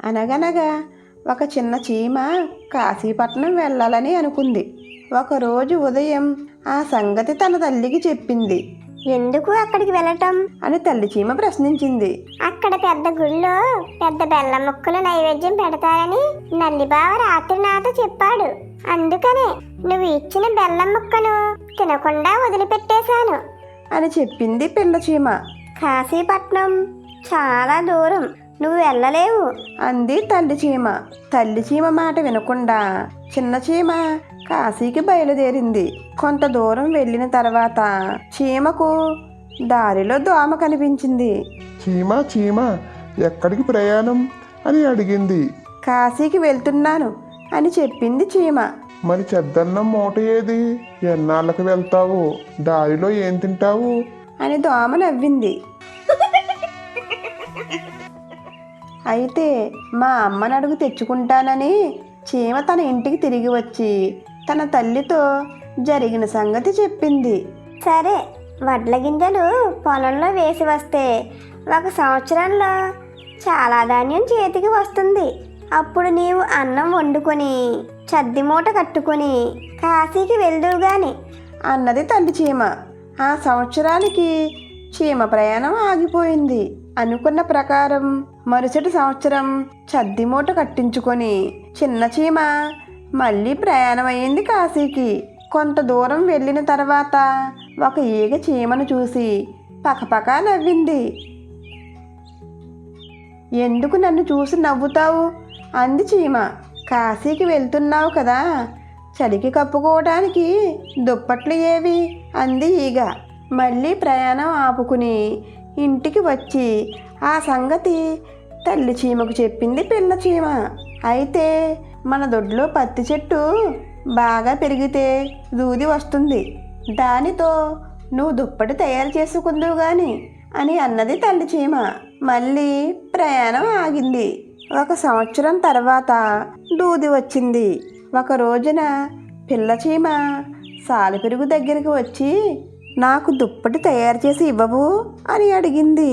అనగనగా ఒక చిన్న చీమ కాశీపట్నం వెళ్ళాలని అనుకుంది. ఒకరోజు ఉదయం ఆ సంగతి తన తల్లికి చెప్పింది. ఎందుకు అక్కడికి వెళ్ళటం అని తల్లి చీమ ప్రశ్నించింది. అక్కడ పెద్ద గుళ్ళో పెద్ద బెల్లం ముక్కలు నైవేద్యం పెడతారని నల్లిబావ రాత్రి నాతో చెప్పాడు. అందుకనే నువ్వు ఇచ్చిన బెల్లం ముక్కను తినకుండా వదిలిపెట్టేశాను అని చెప్పింది పిల్ల చీమ. కాశీపట్నం చాలా దూరం, నువ్వు వెళ్ళలేవు అంది తల్లి చీమ. తల్లి చీమ మాట వినకుండా చిన్న చీమ కాశీకి బయలుదేరింది. కొంత దూరం వెళ్ళిన తర్వాత చీమకు దారిలో దోమ కనిపించింది. చీమ చీమ ఎక్కడికి ప్రయాణం అని అడిగింది. కాశీకి వెళ్తున్నాను అని చెప్పింది చీమ. మరి చెద్దన్నం మూట ఏది? ఎన్నాళ్ళకి వెళ్తావు? దారిలో ఏం తింటావు అని దోమ నవ్వింది. అయితే మా అమ్మని అడుగు తెచ్చుకుంటానని చీమ తన ఇంటికి తిరిగి వచ్చి తన తల్లితో జరిగిన సంగతి చెప్పింది. సరే, వడ్ల గింజలు పొలంలో వేసి వస్తే 1 సంవత్సరంలో చాలా ధాన్యం చేతికి వస్తుంది. అప్పుడు నీవు అన్నం వండుకొని చద్ది మూట కట్టుకొని కాశీకి వెళ్దువు గాని అన్నది తల్లి చీమ. ఆ సంవత్సరానికి చీమ ప్రయాణం ఆగిపోయింది. అనుకున్న ప్రకారం మరుసటి సంవత్సరం చద్ది మూట కట్టించుకొని చిన్న చీమ మళ్ళీ ప్రయాణం అయ్యింది కాశీకి. కొంత దూరం వెళ్ళిన తర్వాత ఒక ఈగ చీమను చూసి పకపక నవ్వింది. ఎందుకు నన్ను చూసి నవ్వుతావు అంది చీమ. కాశీకి వెళ్తున్నావు కదా, చలికి కప్పుకోవడానికి దుప్పట్లు ఏవి అంది ఈగ. మళ్ళీ ప్రయాణం ఆపుకుని ఇంటికి వచ్చి ఆ సంగతి తల్లి చీమకు చెప్పింది పిల్ల చీమ. అయితే మన దొడ్లో పత్తి చెట్టు బాగా పెరిగితే దూది వస్తుంది, దానితో నువ్వు దుప్పటి తయారు చేసుకుందువు గాని అని అన్నది తల్లి చీమ. మళ్ళీ ప్రయాణం ఆగింది. 1 సంవత్సరం తర్వాత దూది వచ్చింది. ఒక రోజున పిల్ల చీమ సాలెపురుగు దగ్గరికి వచ్చి నాకు దుప్పటి తయారు చేసి ఇవ్వవు అని అడిగింది.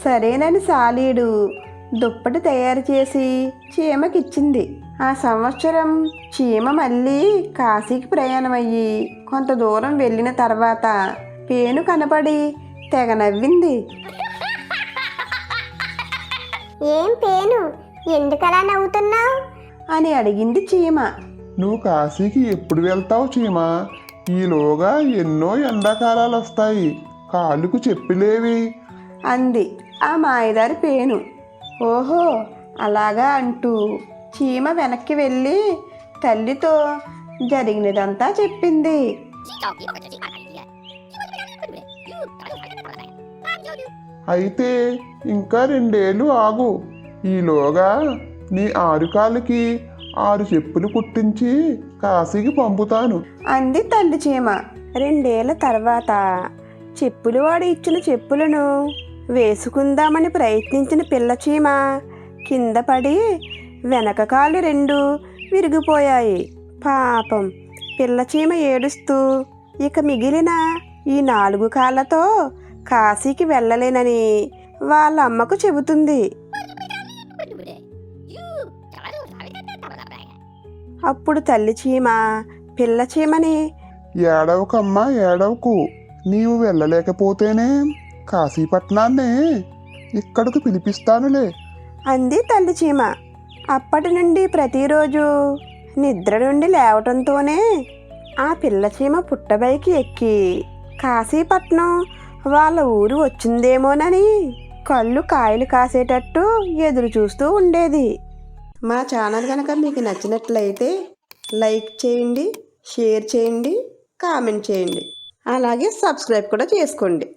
సరేనని సాలీడు దుప్పటి తయారు చేసి చీమకిచ్చింది. ఆ సంవత్సరం చీమ మళ్ళీ కాశీకి ప్రయాణమయ్యి కొంత దూరం వెళ్ళిన తర్వాత పేను కనపడి తెగ నవ్వింది. ఏం పేను, ఎందుకలా నవ్వుతున్నావు అని అడిగింది చీమ. నువ్వు కాశీకి ఎప్పుడు వెళ్తావు చీమ? ఈలోగా ఎన్నో ఎండాకాలాలు వస్తాయి, కాలుకు చెప్పులేవి అంది ఆ మాయదారి పేను. ఓహో అలాగా అంటూ చీమ వెనక్కి వెళ్ళి తల్లితో జరిగినదంతా చెప్పింది. అయితే ఇంకా 2 ఏళ్ళు ఆగు, ఈలోగా నీ 6 కాళ్ళకి 6 చెప్పులు కుట్టించి కాశీకి పంపుతాను అంది తల్లి చీమ. 2 ఏళ్ల తర్వాత చెప్పులు వాడు ఇచ్చిన చెప్పులను వేసుకుందామని ప్రయత్నించిన పిల్ల చీమ కింద పడి వెనక కాళ్ళు 2 విరిగిపోయాయి. పాపం పిల్ల చీమ ఏడుస్తూ ఇక మిగిలిన ఈ 4 కాళ్ళతో కాశీకి వెళ్ళలేనని వాళ్ళ అమ్మకు చెబుతుంది. అప్పుడు తల్లి చీమ పిల్ల చీమని ఏడవకమ్మా ఏడవకు, నీవు వెళ్ళలేకపోతేనే కాశీపట్నాన్నే ఇక్కడికి పిలిపిస్తానులే అంది తల్లి చీమ. అప్పటి నుండి ప్రతిరోజు నిద్ర నుండి లేవటంతోనే ఆ పిల్ల చీమ పుట్టపైకి ఎక్కి కాశీపట్నం వాళ్ళ ఊరు వచ్చిందేమోనని కళ్ళు కాయలు కాసేటట్టు ఎదురు చూస్తూ ఉండేది. మా ఛానల్ కనుక మీకు నచ్చినట్లయితే లైక్ చేయండి, షేర్ చేయండి, కామెంట్ చేయండి, అలాగే సబ్స్క్రైబ్ కూడా చేసుకోండి.